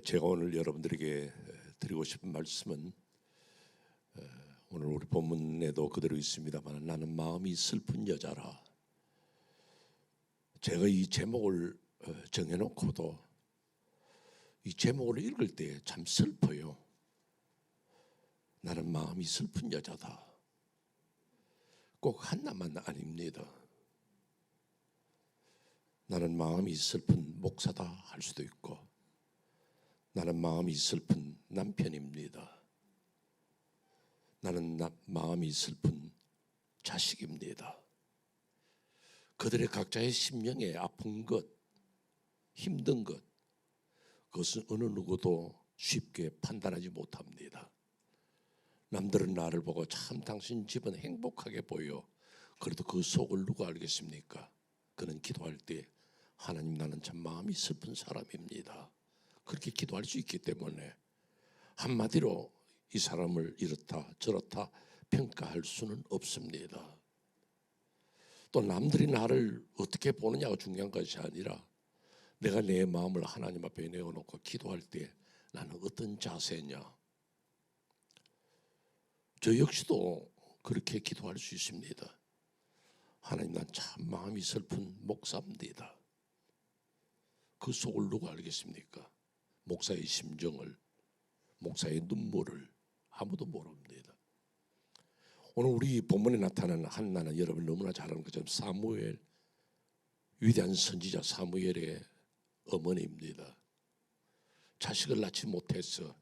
제가 오늘 여러분들에게 드리고 싶은 말씀은 오늘 우리 본문에도 그대로 있습니다만, 나는 마음이 슬픈 여자라. 제가 이 제목을 정해놓고도 이 제목을 읽을 때 참 슬퍼요. 나는 마음이 슬픈 여자다. 꼭 한나만 아닙니다. 나는 마음이 슬픈 목사다 할 수도 있고, 나는 마음이 슬픈 남편입니다. 나는 마음이 슬픈 자식입니다. 그들의 각자의 심령에 아픈 것, 힘든 것, 그것은 어느 누구도 쉽게 판단하지 못합니다. 남들은 나를 보고 참 당신 집은 행복하게 보여. 그래도 그 속을 누가 알겠습니까? 그는 기도할 때 하나님, 나는 참 마음이 슬픈 사람입니다. 그렇게 기도할 수 있기 때문에 한마디로 이 사람을 이렇다 저렇다 평가할 수는 없습니다. 또 남들이 나를 어떻게 보느냐가 중요한 것이 아니라 내가 내 마음을 하나님 앞에 내어놓고 기도할 때 나는 어떤 자세냐. 저 역시도 그렇게 기도할 수 있습니다. 하나님, 난 참 마음이 슬픈 목사입니다. 그 속을 누가 알겠습니까? 목사의 심정을, 목사의 눈물을 아무도 모릅니다. 오늘 우리 본문에 나타나는 한나는 여러분 너무나 잘 아는 것처럼 사무엘, 위대한 선지자 사무엘의 어머니입니다. 자식을 낳지 못해서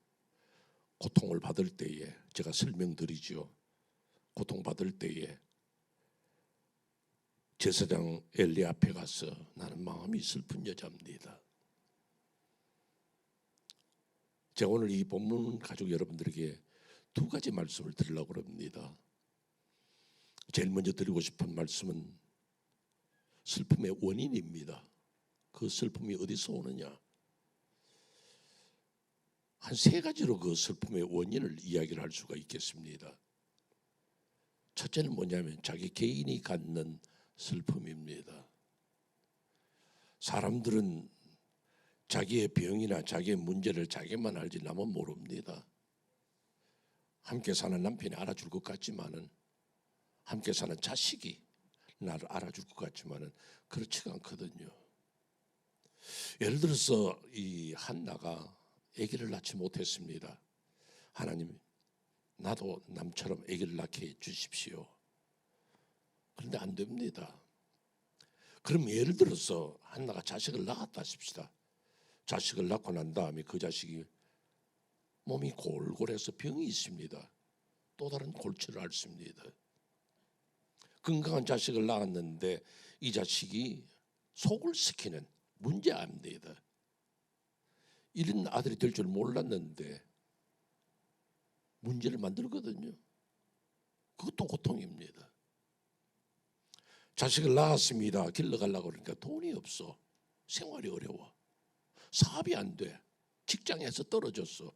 고통을 받을 때에, 제가 설명드리죠. 고통받을 때에 제사장 엘리 앞에 가서 나는 마음이 슬픈 여자입니다. 제가 오늘 이 본문 가지고 여러분들에게 두 가지 말씀을 드리려고 합니다. 제일 먼저 드리고 싶은 말씀은 슬픔의 원인입니다. 그 슬픔이 어디서 오느냐? 한 세 가지로 그 슬픔의 원인을 이야기를 할 수가 있겠습니다. 첫째는 뭐냐면 자기 개인이 갖는 슬픔입니다. 사람들은 자기의 병이나 자기의 문제를 자기만 알지 남은 모릅니다. 함께 사는 남편이 알아줄 것 같지만은, 함께 사는 자식이 나를 알아줄 것 같지만은 그렇지가 않거든요. 예를 들어서 이 한나가 아기를 낳지 못했습니다. 하나님, 나도 남처럼 아기를 낳게 해 주십시오. 그런데 안 됩니다. 그럼 예를 들어서 한나가 자식을 낳았다 하십시다. 자식을 낳고 난 다음에 그 자식이 몸이 골골해서 병이 있습니다. 또 다른 골치를 앓습니다. 건강한 자식을 낳았는데 이 자식이 속을 썩히는 문제아입니다. 이런 아들이 될 줄 몰랐는데 문제를 만들거든요. 그것도 고통입니다. 자식을 낳았습니다. 길러가려고 그러니까 돈이 없어. 생활이 어려워. 사업이 안 돼. 직장에서 떨어졌어.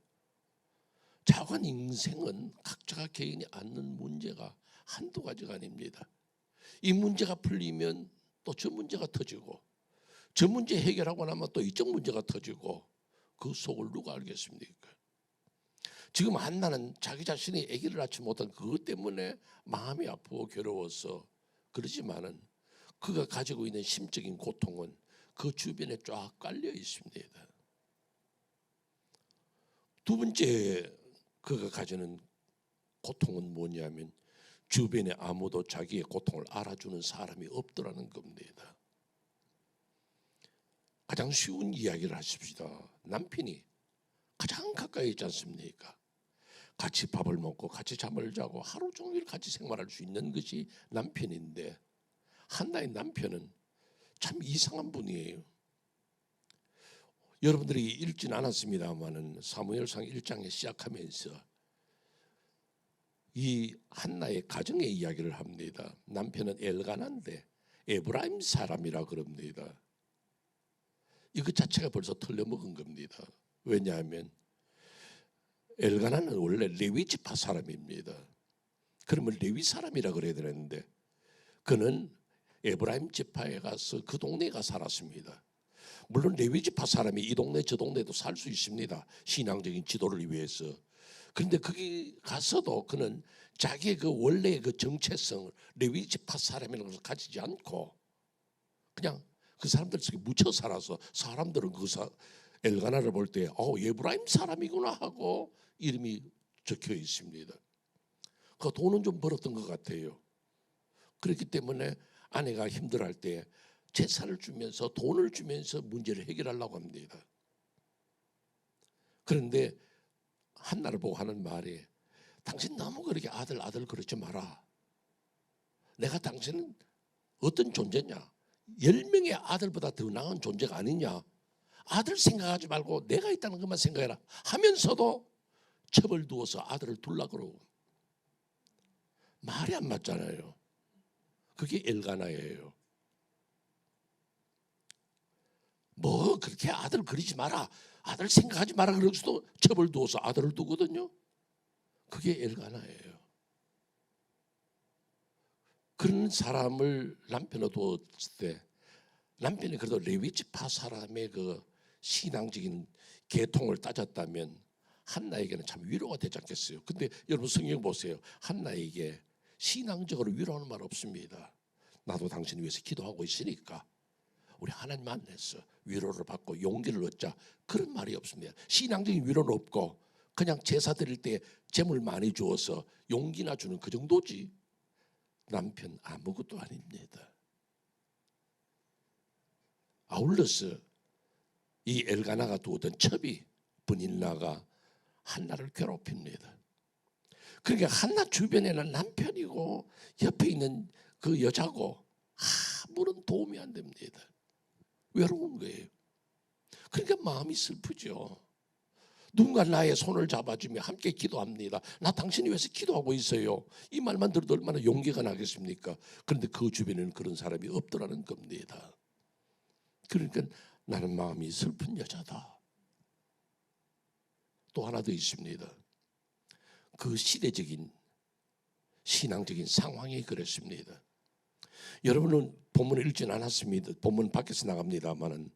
자관 인생은 각자가 개인이 안는 문제가 한두 가지가 아닙니다. 이 문제가 풀리면 또 저 문제가 터지고, 저 문제 해결하고 나면 또 이쪽 문제가 터지고, 그 속을 누가 알겠습니까? 지금 한나는 자기 자신이 아기를 낳지 못한 그것 때문에 마음이 아프고 괴로워서 그러지만은 그가 가지고 있는 심적인 고통은 그 주변에 쫙 깔려 있습니다. 두 번째 그가 가지는 고통은 뭐냐면 주변에 아무도 자기의 고통을 알아주는 사람이 없더라는 겁니다. 가장 쉬운 이야기를 하십시다. 남편이 가장 가까이 있지 않습니까? 같이 밥을 먹고 같이 잠을 자고 하루 종일 같이 생활할 수 있는 것이 남편인데, 한나의 남편은 참 이상한 분이에요. 여러분들이 읽지는 않았습니다만은 사무엘상 1장에 시작하면서 이 한나의 가정의 이야기를 합니다. 남편은 엘가나인데 에브라임 사람이라 그럽니다. 이것 자체가 벌써 틀려먹은 겁니다. 왜냐하면 엘가나는 원래 레위 지파 사람입니다. 그러면 레위 사람이라 그래야 되는데 그는 에브라임 지파에 가서 그 동네에 가 살았습니다. 물론 레위 지파 사람이 이 동네 저 동네도 살 수 있습니다. 신앙적인 지도를 위해서. 그런데 거기 가서도 그는 자기의 그 원래의 그 정체성을 레위 지파 사람이라는 것을 가지지 않고 그냥 그 사람들 속에 묻혀 살아서 사람들은 엘가나를 볼 때 에브라임 사람이구나 하고 이름이 적혀 있습니다. 그 돈은 좀 벌었던 것 같아요. 그렇기 때문에 아내가 힘들어할 때 제사를 주면서 돈을 주면서 문제를 해결하려고 합니다. 그런데 한나를 보고 하는 말이 당신 너무 그렇게 아들 그러지 마라. 내가 당신은 어떤 존재냐? 10명의 아들보다 더 나은 존재가 아니냐? 아들 생각하지 말고 내가 있다는 것만 생각해라 하면서도 첩을 두어서 아들을 둘라 그러고 말이 안 맞잖아요. 그게 엘가나예요. 뭐 그렇게 아들 그리지 마라, 아들 생각하지 마라 그러고서도 첩을 두어서 아들을 두거든요. 그게 엘가나예요. 그런 사람을 남편으로 두었을 때 남편이 그래도 레위 지파 사람의 그 신앙적인 계통을 따졌다면 한나에게는 참 위로가 되지 않겠어요. 근데 여러분 성경 보세요. 한나에게 신앙적으로 위로하는 말 없습니다. 나도 당신 위해서 기도하고 있으니까 우리 하나님 만나서 위로를 받고 용기를 얻자, 그런 말이 없습니다. 신앙적인 위로는 없고 그냥 제사 드릴 때 재물 많이 주어서 용기나 주는 그 정도지 남편 아무것도 아닙니다. 아울러서 이 엘가나가 두었던 첩이 브닐나가 한나를 괴롭힙니다. 그러니까 한나 주변에는 남편이고 옆에 있는 그 여자고 아무런 도움이 안 됩니다. 외로운 거예요. 그러니까 마음이 슬프죠. 누군가 나의 손을 잡아주며 함께 기도합니다. 나 당신이 위해서 기도하고 있어요. 이 말만 들어도 얼마나 용기가 나겠습니까? 그런데 그 주변에는 그런 사람이 없더라는 겁니다. 그러니까 나는 마음이 슬픈 여자다. 또 하나 더 있습니다. 그 시대적인 신앙적인 상황이 그랬습니다. 여러분은 본문을 읽지는 않았습니다. 본문 밖에서 나갑니다만은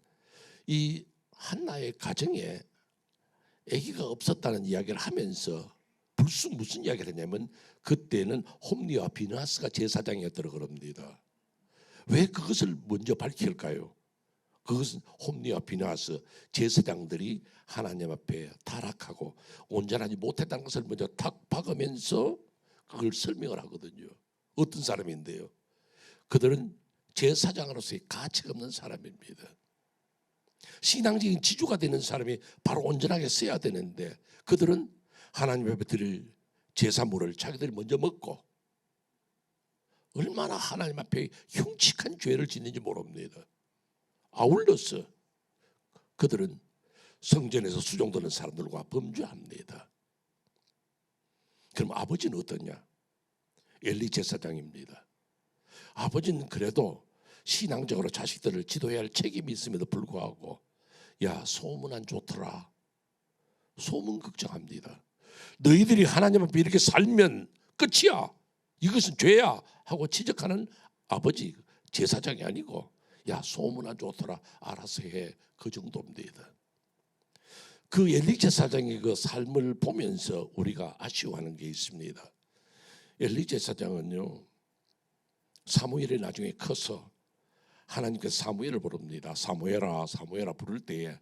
이 한나의 가정에 아기가 없었다는 이야기를 하면서 불쑥 무슨 이야기를 했냐면 그때는 홈리와 비나스가 제사장이었다고 그럽니다. 왜 그것을 먼저 밝힐까요? 그것은 홈리와 비나스 제사장들이 하나님 앞에 타락하고 온전하지 못했다는 것을 먼저 탁 박으면서 그걸 설명을 하거든요. 어떤 사람인데요? 그들은 제사장으로서의 가치가 없는 사람입니다. 신앙적인 지주가 되는 사람이 바로 온전하게 써야 되는데 그들은 하나님 앞에 드릴 제사물을 자기들이 먼저 먹고 얼마나 하나님 앞에 흉측한 죄를 짓는지 모릅니다. 아울러서 그들은 성전에서 수종드는 사람들과 범죄합니다. 그럼 아버지는 어떠냐? 엘리 제사장입니다. 아버지는 그래도 신앙적으로 자식들을 지도해야 할 책임이 있음에도 불구하고 야 소문 안 좋더라, 소문 걱정합니다. 너희들이 하나님 앞에 이렇게 살면 끝이야, 이것은 죄야 하고 지적하는 아버지 제사장이 아니고 야 소문 안 좋더라, 알아서 해, 그 정도입니다. 그 엘리 제사장의 그 삶을 보면서 우리가 아쉬워하는 게 있습니다. 엘리 제사장은요 사무엘이 나중에 커서 하나님께서 사무엘을 부릅니다. 사무엘아 사무엘아 부를 때에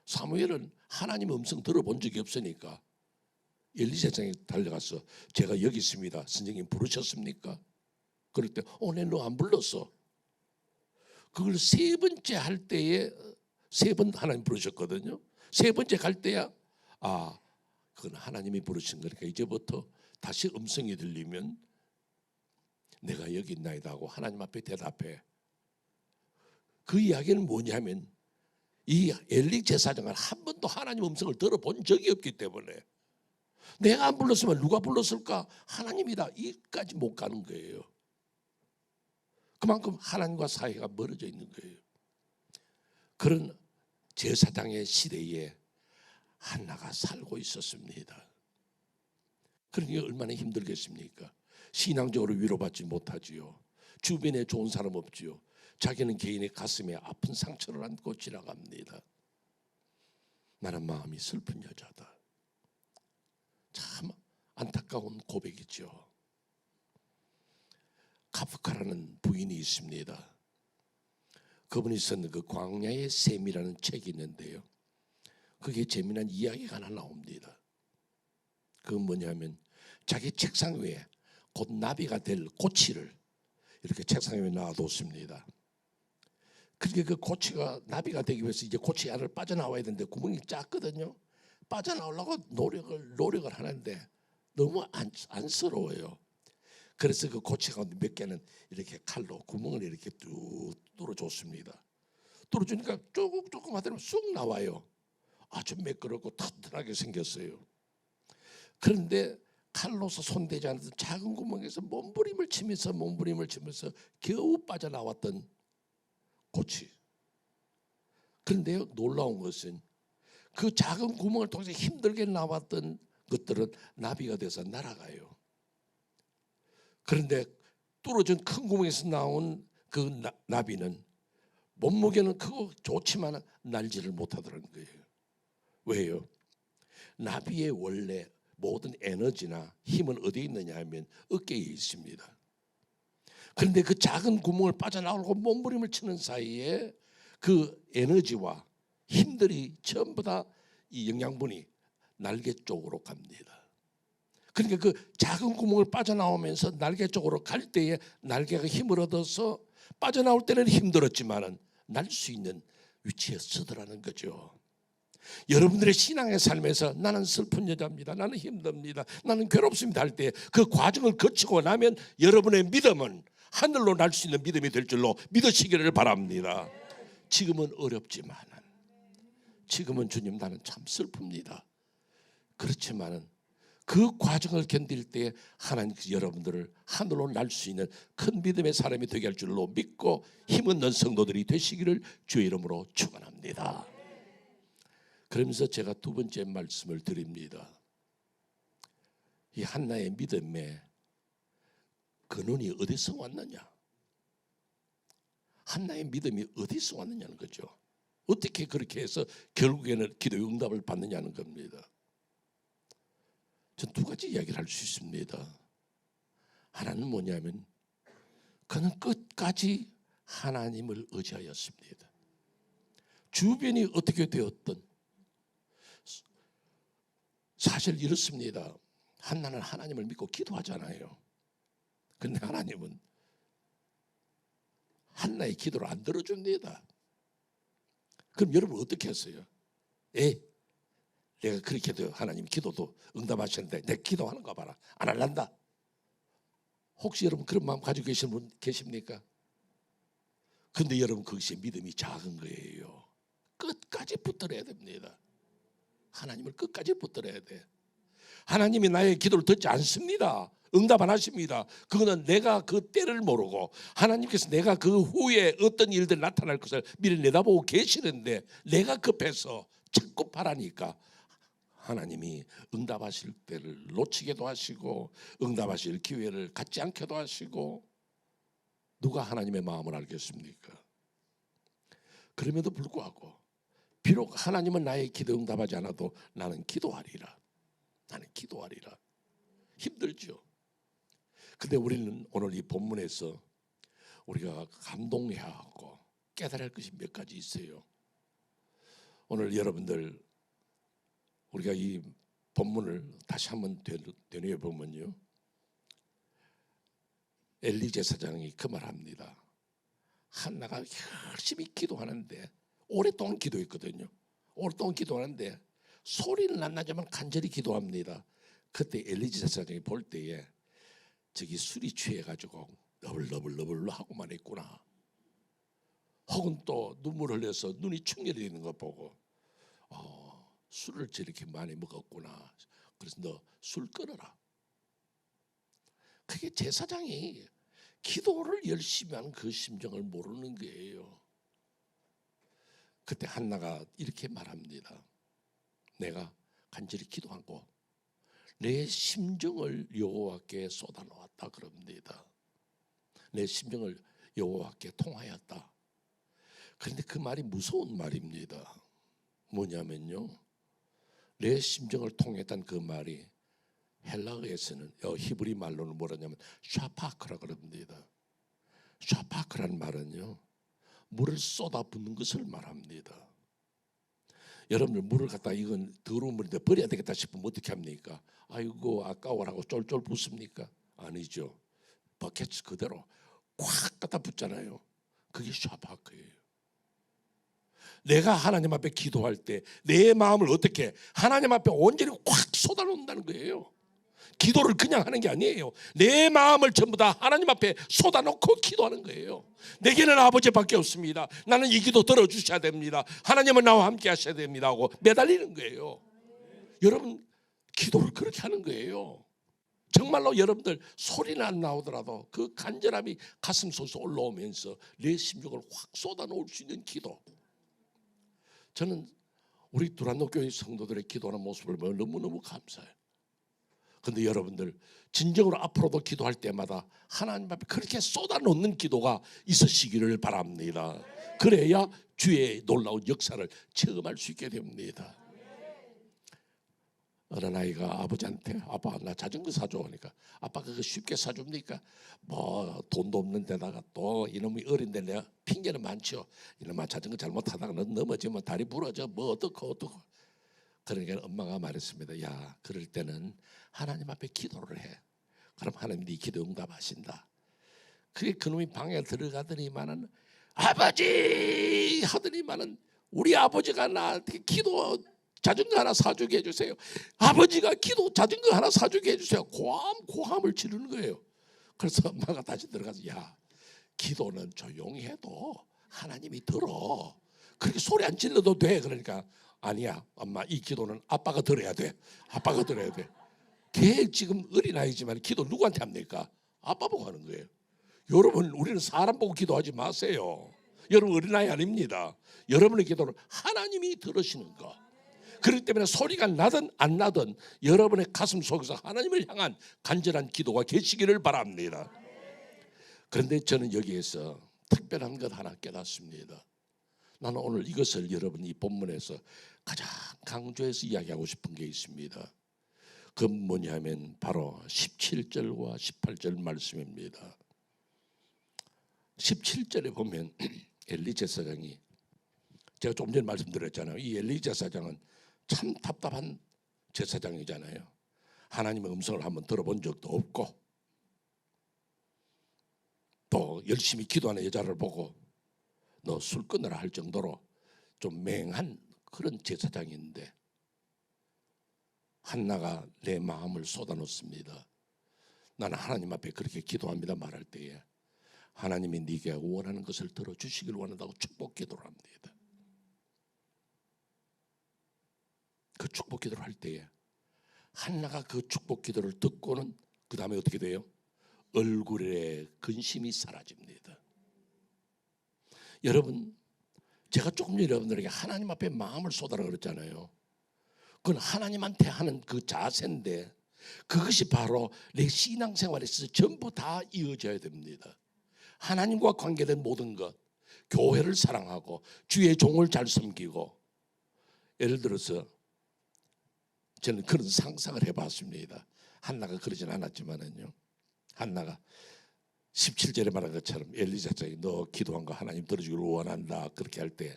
사무엘은 하나님 음성 들어본 적이 없으니까 엘리 제사장이 달려가서 제가 여기 있습니다, 선생님 부르셨습니까? 그럴 때 네 너 안 불렀어. 그걸 세 번째 할 때에 세 번 하나님 부르셨거든요. 세 번째 갈 때야 그건 하나님이 부르신 거니까 이제부터 다시 음성이 들리면 내가 여기 있나이다 하고 하나님 앞에 대답해. 그 이야기는 뭐냐면 이 엘리 제사장은 한 번도 하나님 음성을 들어본 적이 없기 때문에 내가 안 불렀으면 누가 불렀을까? 하나님이다, 이까지 못 가는 거예요. 그만큼 하나님과 사이가 멀어져 있는 거예요. 그런 제사장의 시대에 한나가 살고 있었습니다. 그러니 얼마나 힘들겠습니까? 신앙적으로 위로받지 못하지요. 주변에 좋은 사람 없지요. 자기는 개인의 가슴에 아픈 상처를 안고 지나갑니다. 나는 마음이 슬픈 여자다. 참 안타까운 고백이죠. 카프카라는 부인이 있습니다. 그분이 쓴 그 광야의 샘이라는 책이 있는데요, 그게 재미난 이야기가 하나 나옵니다. 그건 뭐냐면 자기 책상 위에 곧 나비가 될 꼬치를 이렇게 책상 위에 놔뒀습니다. 그렇게 그 꼬치가 나비가 되기 위해서 이제 꼬치 안을 빠져나와야 되는데 구멍이 작거든요. 빠져나오려고 노력을 하는데 너무 안쓰러워요. 그래서 그 꼬치 가운데 몇 개는 이렇게 칼로 구멍을 이렇게 뚝 뚫어줬습니다. 뚫어주니까 조금 하더니 쑥 나와요. 아주 매끄럽고 튼튼하게 생겼어요. 그런데 칼로서 손대지 않았던 작은 구멍에서 몸부림을 치면서 겨우 빠져나왔던 꼬치. 그런데요, 놀라운 것은 그 작은 구멍을 통해서 힘들게 나왔던 것들은 나비가 돼서 날아가요. 그런데 뚫어진 큰 구멍에서 나온 그 나비는 몸무게는 크고 좋지만 날지를 못하더라는 거예요. 왜요? 나비의 원래 모든 에너지나 힘은 어디에 있느냐 하면 어깨에 있습니다. 그런데 그 작은 구멍을 빠져나오려고 몸부림을 치는 사이에 그 에너지와 힘들이 전부 다 이 영양분이 날개 쪽으로 갑니다. 그러니까 그 작은 구멍을 빠져나오면서 날개 쪽으로 갈 때에 날개가 힘을 얻어서 빠져나올 때는 힘들었지만은 날 수 있는 위치에 서더라는 거죠. 여러분들의 신앙의 삶에서 나는 슬픈 여자입니다, 나는 힘듭니다, 나는 괴롭습니다 할 때 그 과정을 거치고 나면 여러분의 믿음은 하늘로 날 수 있는 믿음이 될 줄로 믿으시기를 바랍니다. 지금은 어렵지만은, 지금은 주님 나는 참 슬픕니다. 그렇지만은 그 과정을 견딜 때 하나님께서 여러분들을 하늘로 날 수 있는 큰 믿음의 사람이 되게 할 줄로 믿고 힘있는 성도들이 되시기를 주의 이름으로 축원합니다. 그러면서 제가 두 번째 말씀을 드립니다. 이 한나의 믿음의 근원이 어디서 왔느냐? 한나의 믿음이 어디서 왔느냐는 거죠. 어떻게 그렇게 해서 결국에는 기도의 응답을 받느냐는 겁니다. 전 두 가지 이야기를 할 수 있습니다. 하나는 뭐냐면 그는 끝까지 하나님을 의지하였습니다. 주변이 어떻게 되었든 사실 이렇습니다. 한나는 하나님을 믿고 기도하잖아요. 그런데 하나님은 한나의 기도를 안 들어줍니다. 그럼 여러분 어떻게 했어요? 내가 그렇게 해도 하나님 기도도 응답하시는데 내 기도하는 거 봐라, 안 할란다. 혹시 여러분 그런 마음 가지고 계신 분 계십니까? 그런데 여러분 그것이 믿음이 작은 거예요. 끝까지 붙들어야 됩니다. 하나님을 끝까지 붙들어야 돼. 하나님이 나의 기도를 듣지 않습니다. 응답 안 하십니다. 그거는 내가 그 때를 모르고 하나님께서 내가 그 후에 어떤 일들이 나타날 것을 미리 내다보고 계시는데 내가 급해서 자꾸 바라니까 하나님이 응답하실 때를 놓치게도 하시고 응답하실 기회를 갖지 않게도 하시고, 누가 하나님의 마음을 알겠습니까? 그럼에도 불구하고 비록 하나님은 나의 기도 응답하지 않아도 나는 기도하리라. 나는 기도하리라. 힘들죠. 근데 우리는 오늘 이 본문에서 우리가 감동해야 하고 깨달아야 할 것이 몇 가지 있어요. 오늘 여러분들 우리가 이 본문을 다시 한번 되뇌어 보면요, 엘리 제사장이 그 말합니다. 한나가 열심히 기도하는데 오랫동안 기도했거든요. 오랫동안 기도하는데 소리는 안 나지만 간절히 기도합니다. 그때 엘리 제사장이 볼 때에 저기 술이 취해가지고 너블너블 하고만 했구나, 혹은 또 눈물 흘려서 눈이 충혈이 되는 거 보고 술을 저렇게 많이 먹었구나, 그래서 너 술 끊어라. 그게 제사장이 기도를 열심히 하는 그 심정을 모르는 거예요. 그때 한나가 이렇게 말합니다. 내가 간절히 기도하고 내 심정을 여호와께 쏟아놓았다 그럽니다. 내 심정을 여호와께 통하였다. 그런데 그 말이 무서운 말입니다. 뭐냐면요, 내 심정을 통했던 그 말이 헬라어에서는 히브리 말로는 뭐라냐면 샤파크라 그럽니다. 샤파크란 말은요, 물을 쏟아붓는 것을 말합니다. 여러분들 물을 갖다 이건 더러운 물인데 버려야 되겠다 싶으면 어떻게 합니까? 아이고 아까워라고 쫄쫄 붓습니까? 아니죠. 버켓 그대로 꽉 갖다 붓잖아요. 그게 샤파크예요. 내가 하나님 앞에 기도할 때 내 마음을 어떻게 하나님 앞에 온전히 확 쏟아놓는다는 거예요. 기도를 그냥 하는 게 아니에요. 내 마음을 전부 다 하나님 앞에 쏟아놓고 기도하는 거예요. 내게는 아버지밖에 없습니다. 나는 이 기도 들어주셔야 됩니다. 하나님은 나와 함께 하셔야 됩니다 하고 매달리는 거예요. 여러분 기도를 그렇게 하는 거예요. 정말로 여러분들 소리는 안 나오더라도 그 간절함이 가슴 속에서 올라오면서 내 심령을 확 쏟아놓을 수 있는 기도. 저는 우리 두란노 교회 성도들의 기도하는 모습을 보면 너무너무 감사해요. 그런데 여러분들 진정으로 앞으로도 기도할 때마다 하나님 앞에 그렇게 쏟아놓는 기도가 있으시기를 바랍니다. 그래야 주의 놀라운 역사를 체험할 수 있게 됩니다. 어느 아이가 아버지한테 아빠 나 자전거 사줘 하니까 아빠 그거 쉽게 사줍니까? 뭐 돈도 없는 데다가 또 이놈이 어린데 내가 핑계는 많죠. 이놈아 자전거 잘못하다가 너 넘어지면 다리 부러져 뭐 어떡고 그러니까 엄마가 말했습니다. 야 그럴 때는 하나님 앞에 기도를 해. 그럼 하나님 네 기도 응답하신다. 그게 그놈이 방에 들어가더니만은 아버지 하더니만은 우리 아버지가 나한테 기도 자전거 하나 사주게 해주세요. 아버지가 기도 자전거 하나 사주게 해주세요. 고함을 지르는 거예요. 그래서 엄마가 다시 들어가서 야 기도는 조용히 해도 하나님이 들어. 그렇게 소리 안 질러도 돼. 그러니까 아니야 엄마 이 기도는 아빠가 들어야 돼. 아빠가 들어야 돼. 걔 지금 어린아이지만 기도 누구한테 합니까? 아빠 보고 하는 거예요. 여러분 우리는 사람 보고 기도하지 마세요. 여러분 어린아이 아닙니다. 여러분의 기도는 하나님이 들으시는 거. 그렇기 때문에 소리가 나든 안 나든 여러분의 가슴 속에서 하나님을 향한 간절한 기도가 계시기를 바랍니다. 그런데 저는 여기에서 특별한 것 하나 깨닫습니다. 나는 오늘 이것을 여러분 이 본문에서 가장 강조해서 이야기하고 싶은 게 있습니다. 그 뭐냐면 바로 17절과 18절 말씀입니다. 17절에 보면 엘리 제사장이 제가 조금 전에 말씀드렸잖아요. 이 엘리 제사장은 참 답답한 제사장이잖아요. 하나님의 음성을 한번 들어본 적도 없고 또 열심히 기도하는 여자를 보고 너 술 끊으라 할 정도로 좀 맹한 그런 제사장인데 한나가 내 마음을 쏟아놓습니다. 나는 하나님 앞에 그렇게 기도합니다 말할 때에 하나님이 네가 원하는 것을 들어주시길 원한다고 축복 기도를 합니다. 그 축복 기도를 할 때에 한나가 그 축복 기도를 듣고는 그 다음에 어떻게 돼요? 얼굴에 근심이 사라집니다. 여러분 제가 조금 전에 여러분들에게 하나님 앞에 마음을 쏟아라 그랬잖아요. 그건 하나님한테 하는 그 자세인데 그것이 바로 내 신앙생활에 있어서 전부 다 이어져야 됩니다. 하나님과 관계된 모든 것, 교회를 사랑하고 주의 종을 잘 섬기고 예를 들어서 저는 그런 상상을 해봤습니다. 한나가 그러진 않았지만은요. 한나가 17절에 말한 것처럼 엘리사장이 너 기도한 거 하나님 들어주기를 원한다 그렇게 할 때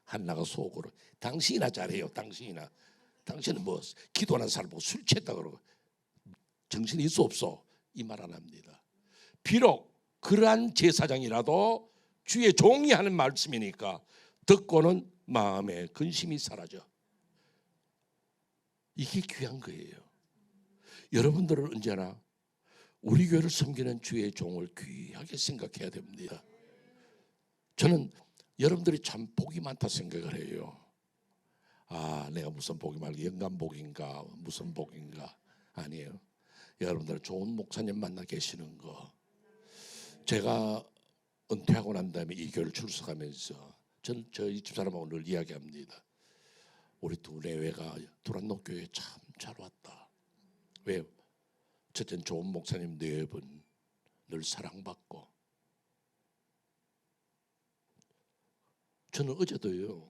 한나가 속으로 당신이나 잘해요. 당신은 뭐 기도하는 사람 보고 술 취했다 그러고 정신이 있어 없어 이 말 안 합니다. 비록 그러한 제사장이라도 주의 종이 하는 말씀이니까 듣고는 마음에 근심이 사라져. 이게 귀한 거예요. 여러분들은 언제나 우리 교회를 섬기는 주의 종을 귀하게 생각해야 됩니다. 저는 여러분들이 참 복이 많다 생각을 해요. 아, 내가 무슨 복이 말고 영감 복인가 무슨 복인가 아니에요. 여러분들 좋은 목사님 만나 계시는 거. 제가 은퇴하고 난 다음에 이 교회를 출석하면서 저는 저희 집사람하고 늘 이야기합니다. 우리 두 내외가 두란노 교회에 참 잘 왔다. 왜요? 첫째는 좋은 목사님 4분 늘 사랑받고 저는 어제도요,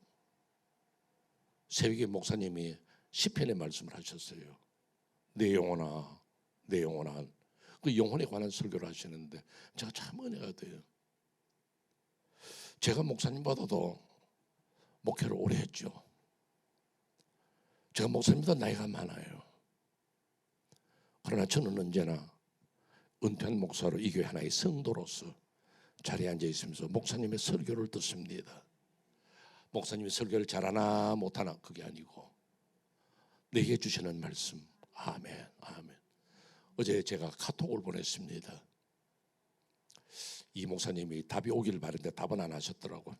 새벽에 목사님이 시편의 말씀을 하셨어요. 내 영혼아, 내 영혼아. 그 영혼에 관한 설교를 하시는데 제가 참 은혜가 돼요. 제가 목사님보다도 목회를 오래 했죠. 제가 목사님보다 나이가 많아요. 그러나 저는 언제나 은퇴한 목사로 이 교회 하나의 성도로서 자리에 앉아 있으면서 목사님의 설교를 듣습니다. 목사님이 설교를 잘하나 못하나 그게 아니고 내게 주시는 말씀. 아멘, 아멘. 어제 제가 카톡을 보냈습니다. 이 목사님이 답이 오기를 바랬는데 답은 안 하셨더라고요.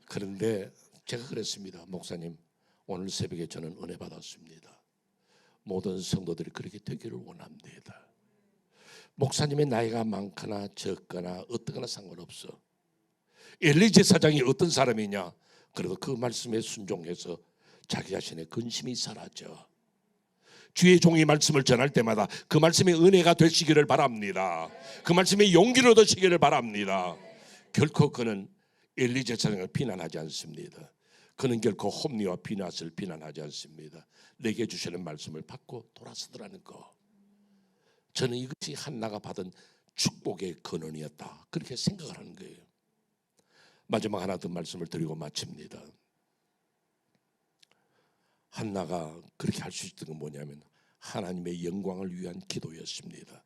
그런데 제가 그랬습니다. 목사님, 오늘 새벽에 저는 은혜 받았습니다. 모든 성도들이 그렇게 되기를 원합니다. 목사님의 나이가 많거나 적거나 어떠거나 상관없어. 엘리 제사장이 어떤 사람이냐? 그래도 그 말씀에 순종해서 자기 자신의 근심이 사라져. 주의 종이 말씀을 전할 때마다 그 말씀의 은혜가 되시기를 바랍니다. 그 말씀의 용기를 얻으시기를 바랍니다. 결코 그는 엘리 제사장을 비난하지 않습니다. 그는 결코 홈리와 비낫을 비난하지 않습니다. 내게 주시는 말씀을 받고 돌아서더라는 거. 저는 이것이 한나가 받은 축복의 근원이었다, 그렇게 생각을 하는 거예요. 마지막 하나 더 말씀을 드리고 마칩니다. 한나가 그렇게 할 수 있던 건 뭐냐면 하나님의 영광을 위한 기도였습니다.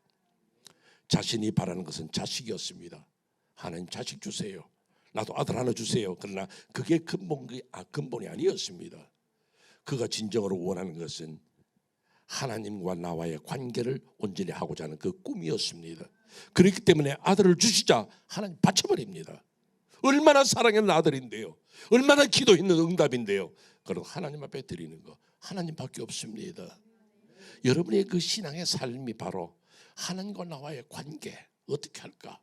자신이 바라는 것은 자식이었습니다. 하나님 자식 주세요. 나도 아들 하나 주세요. 그러나 그게 근본이 아니었습니다. 그가 진정으로 원하는 것은 하나님과 나와의 관계를 온전히 하고자 하는 그 꿈이었습니다. 그렇기 때문에 아들을 주시자 하나님 바쳐버립니다. 얼마나 사랑하는 아들인데요, 얼마나 기도 있는 응답인데요. 그리고 하나님 앞에 드리는 거 하나님밖에 없습니다. 여러분의 그 신앙의 삶이 바로 하나님과 나와의 관계. 어떻게 할까?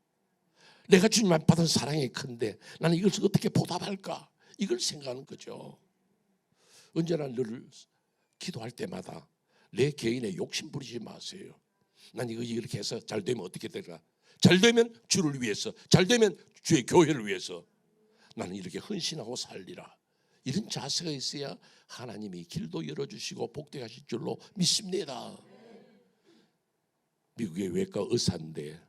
내가 주님 앞에 받은 사랑이 큰데 나는 이것을 어떻게 보답할까? 이걸 생각하는 거죠. 언제나 늘 기도할 때마다 내 개인의 욕심 부리지 마세요. 난 이거 이렇게 해서 잘 되면 어떻게 될까? 잘 되면 주를 위해서, 잘 되면 주의 교회를 위해서 나는 이렇게 헌신하고 살리라. 이런 자세가 있어야 하나님이 길도 열어주시고 복되게 하실 줄로 믿습니다. 미국의 외과 의사인데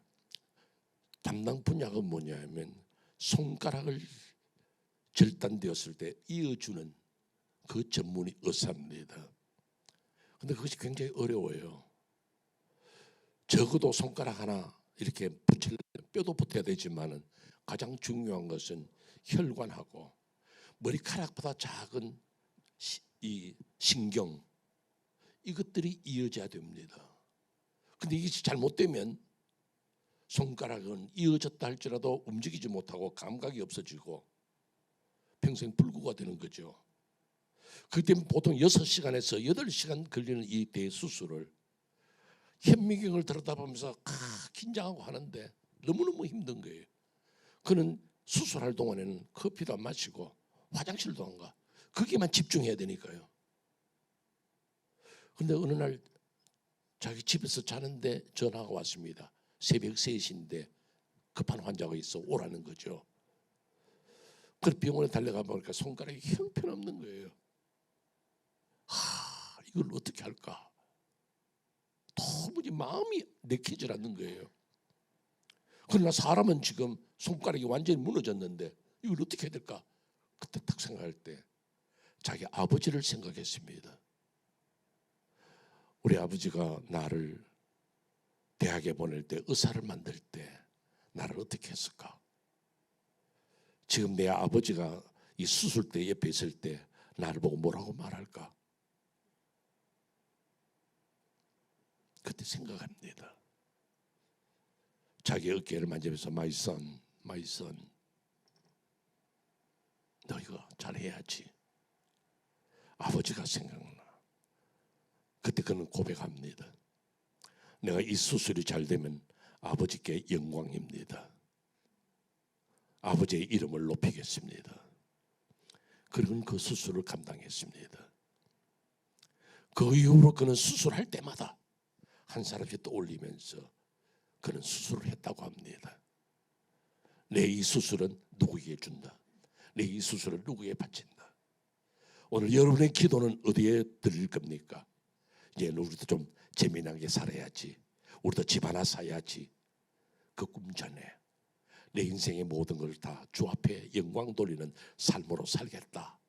담당 분야가 뭐냐면 손가락을 절단되었을 때 이어주는 그 전문의 의사입니다. 그런데 그것이 굉장히 어려워요. 적어도 손가락 하나 이렇게 붙일 뼈도 붙어야 되지만은 가장 중요한 것은 혈관하고 머리카락보다 작은 이 신경, 이것들이 이어져야 됩니다. 근데 이게 잘못되면 손가락은 이어졌다 할지라도 움직이지 못하고 감각이 없어지고 평생 불구가 되는 거죠. 그렇기 때문에 보통 6시간에서 8시간 걸리는 이 대수술을 현미경을 들여다보면서 긴장하고 하는데 너무너무 힘든 거예요. 그는 수술할 동안에는 커피도 안 마시고 화장실도 안 가. 거기에만 집중해야 되니까요. 그런데 어느 날 자기 집에서 자는데 전화가 왔습니다. 새벽 3시인데 급한 환자가 있어 오라는 거죠. 그래서 병원에 달려가 보니까 손가락이 형편없는 거예요. 이걸 어떻게 할까? 도무지 마음이 내키질 않는 거예요. 그러나 사람은 지금 손가락이 완전히 무너졌는데 이걸 어떻게 해야 될까? 그때 딱 생각할 때 자기 아버지를 생각했습니다. 우리 아버지가 나를 대학에 보낼 때, 의사를 만들 때 나를 어떻게 했을까? 지금 내 아버지가 이 수술대 옆에 있을 때 나를 보고 뭐라고 말할까? 그때 생각합니다. 자기 어깨를 만지면서 My son, my son, 너 이거 잘해야지. 아버지가 생각나. 그때 그는 고백합니다. 내가 이 수술이 잘 되면 아버지께 영광입니다. 아버지의 이름을 높이겠습니다. 그리고 그 수술을 감당했습니다. 그 이후로 그는 수술할 때마다 한 사람씩 떠올리면서 그는 수술을 했다고 합니다. 내 이 수술은 누구에게 준다? 내 이 수술을 누구에게 바친다. 오늘 여러분의 기도는 어디에 드릴 겁니까? 이제 우리도 좀 재미나게 살아야지. 우리도 집 하나 사야지. 그 꿈 전에 내 인생의 모든 걸 다 주 앞에 영광 돌리는 삶으로 살겠다.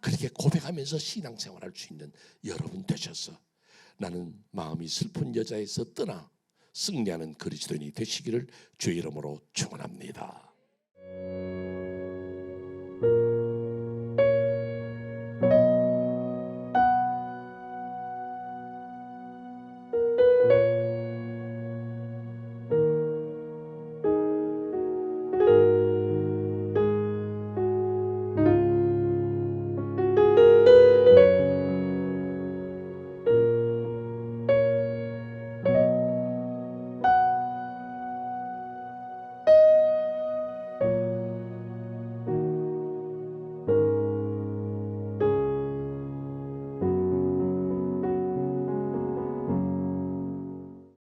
그렇게 고백하면서 신앙생활할 수 있는 여러분 되셔서 나는 마음이 슬픈 여자에서 떠나 승리하는 그리스도인이 되시기를 주의 이름으로 축원합니다.